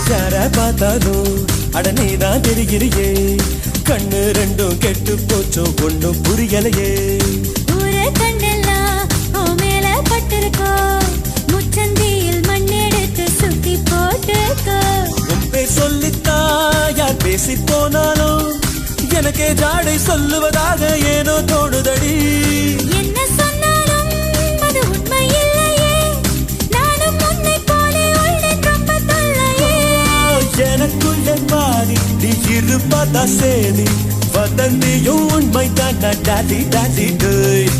யார பார்த்தாலும் அடனேதான் தெரிகிறியே கண்ணு ரெண்டும் கெட்டு போச்சோ ஒண்ணும் புரியலையே ஊரே கண்டெல்லாம் ஓ மேல பட்டிருக்கோ முச்சந்தியில் மண்ணெடுத்து சுத்தி போட்டுக்கோ உன் பேர் சொல்லித்தா யார் பேசி போனாலும் எனக்கே ஜாடை சொல்லுவதாக ஏனோ தோணுதடி என்ன சொன்னாலும் அது உண்மை இல்லையே நானும் உன்னை போலே உள்ளேன் ரொம்ப தொல்லையே எனக்குள்ளே பாதி நீ இருப்பதா சேதி வதந்தியும் உண்மை தான் டாடி டாடி டேய்